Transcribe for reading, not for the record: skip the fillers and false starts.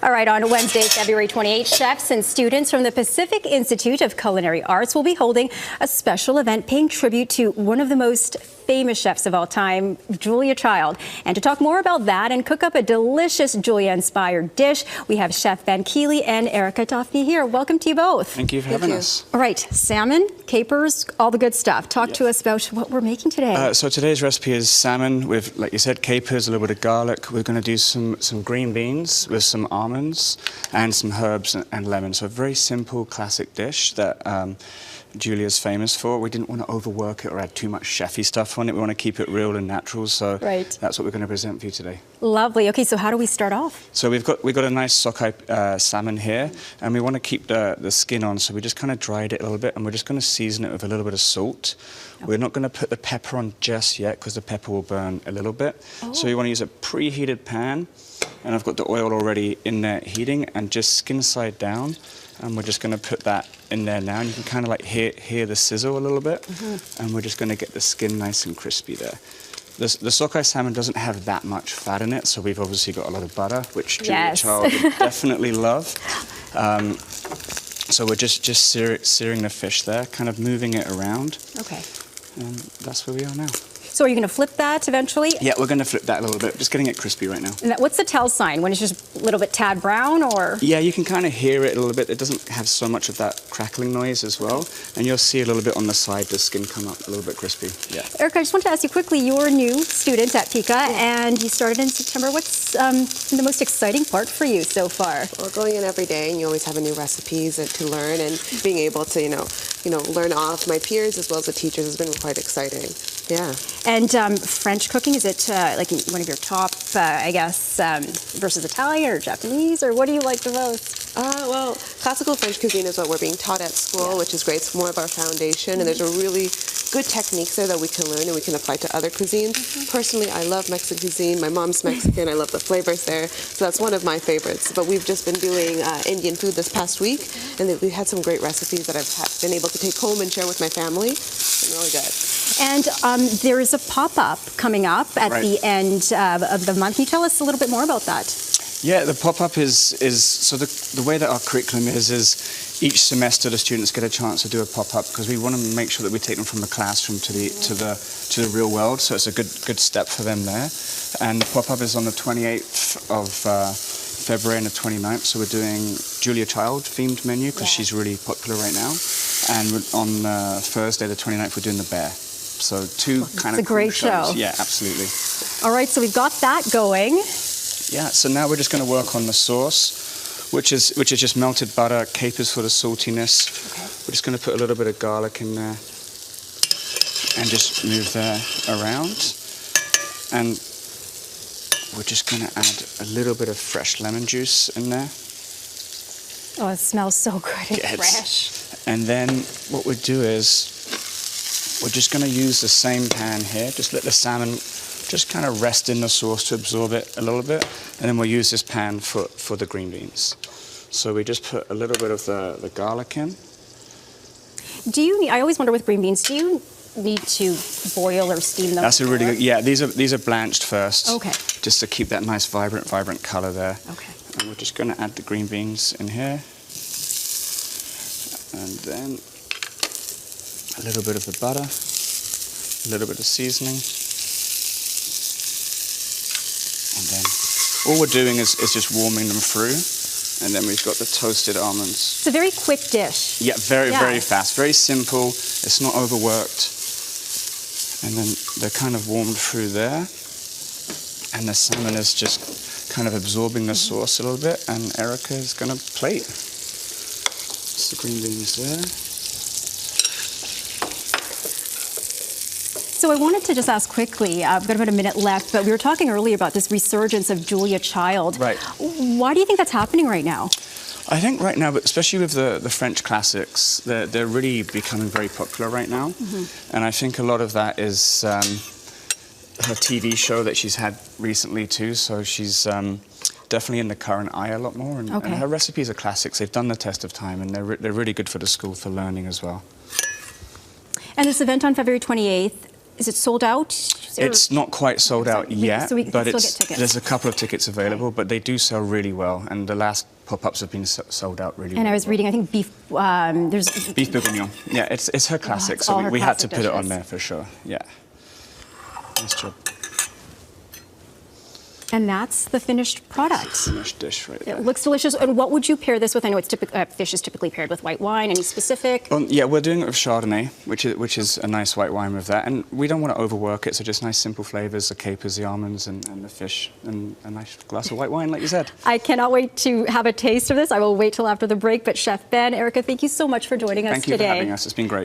All right, on Wednesday, February 28th, chefs and students from the Pacific Institute of Culinary Arts will be holding a special event paying tribute to one of the most famous chefs of all time, Julia Child. And to talk more about that and cook up a delicious Julia-inspired dish, we have Chef Ben Kiely and Erica Toffney here. Welcome to you both. Thank you for having us. All right, salmon, capers, all the good stuff. Talk to us about what we're making today. So today's recipe is salmon with, like you said, capers, a little bit of garlic. We're going to do some green beans with some almonds and some herbs and lemon. So a very simple, classic dish that Julia's famous for. We didn't want to overwork it or add too much chefy stuff on it. We want to keep it real and natural. So that's what we're going to present for you today. Lovely. Okay, so how do we start off? So we've got a nice sockeye salmon here, and we want to keep the skin on. So we just kind of dried it a little bit, and we're just going to season it with a little bit of salt. Okay. We're not going to put the pepper on just yet because the pepper will burn a little bit. So you want to use a preheated pan, and I've got the oil already in there heating, and just skin side down. And we're just going to put that in there now, and you can kind of like hear the sizzle a little bit. And we're just going to get the skin nice and crispy there. The sockeye salmon doesn't have that much fat in it, so we've obviously got a lot of butter, which Julia Child would definitely love. So we're just searing the fish there, kind of moving it around. Okay. And that's where we are now. So are you going to flip that eventually? Yeah, we're going to flip that a little bit. Just getting it crispy right now. And what's the tell sign? When it's just a little bit tad brown, or? Yeah, you can kind of hear it a little bit. It doesn't have so much of that crackling noise as well. And you'll see a little bit on the side, the skin come up a little bit crispy. Yeah. Erica, I just want to ask you quickly, you're a new student at PICA, and you started in September. What's the most exciting part for you so far? Well, going in every day, and you always have new recipes to learn, and being able to, learn off my peers as well as the teachers has been quite exciting. Yeah. And French cooking, is it like one of your top, I guess, versus Italian or Japanese, or what do you like the most? Well, classical French cuisine is what we're being taught at school, which is great. It's more of our foundation, and there's a really good techniques there that we can learn and we can apply to other cuisines. Personally, I love Mexican cuisine. My mom's Mexican. I love the flavors there, so that's one of my favorites. But we've just been doing Indian food this past week, and we've had some great recipes that I've been able to take home and share with my family. It's been really good. And there is a pop-up coming up at the end of the month. Can you tell us a little bit more about that? Yeah, the pop-up is so the way that our curriculum is each semester the students get a chance to do a pop-up because we want to make sure that we take them from the classroom to the real world. So it's a good step for them there. And the pop-up is on the 28th of February and the 29th. So we're doing Julia Child themed menu because she's really popular right now. And on Thursday the 29th we're doing the bear. So two kind of It's a great show. Yeah, absolutely. All right, so we've got that going. Yeah, so now we're just going to work on the sauce, which is just melted butter, capers for the saltiness. Okay. We're just going to put a little bit of garlic in there and just move that around. And we're just going to add a little bit of fresh lemon juice in there. Oh, it smells so good and fresh. And then what we'll do is we're just going to use the same pan here. Just let the salmon just kind of rest in the sauce to absorb it a little bit. And then we'll use this pan for the green beans. So we just put a little bit of the garlic in. I always wonder with green beans, do you need to boil or steam them? That's a really good, yeah, these are blanched first. Okay. Just to keep that nice vibrant color there. Okay. And we're just going to add the green beans in here. And then a little bit of the butter, a little bit of seasoning. And then all we're doing is just warming them through. And then we've got the toasted almonds. It's a very quick dish. Yeah, very fast, very simple. It's not overworked. And then they're kind of warmed through there. And the salmon is just kind of absorbing the sauce a little bit. And Erica is going to plate. Just the green beans there. So I wanted to just ask quickly, I've got about a minute left, but we were talking earlier about this resurgence of Julia Child. Right. Why do you think that's happening right now? I think right now, but especially with the French classics, they're really becoming very popular right now. And I think a lot of that is her TV show that she's had recently too. So she's definitely in the current eye a lot more. And her recipes are classics. They've done the test of time, and they're really good for the school for learning as well. And this event on February 28th, Is it sold out? It's not quite sold out yet, so we can but still get tickets. there's a couple of tickets available, but they do sell really well, and the last pop-ups have been sold out really well. And I was reading, I think beef, there's... Beef bourguignon. Yeah, it's her classic, it's all so her we had to classic put it on dishes. there for sure. Yeah. Nice job. And that's the finished product. Finished dish right there. It looks delicious. And what would you pair this with? I know it's fish is typically paired with white wine. Any specific? Yeah, we're doing it with Chardonnay, which is a nice white wine with that. And we don't want to overwork it, so just nice simple flavors, the capers, the almonds, and the fish, and a nice glass of white wine, like you said. I cannot wait to have a taste of this. I will wait till after the break. But Chef Ben, Erica, thank you so much for joining us today. Thank you for having us. It's been great.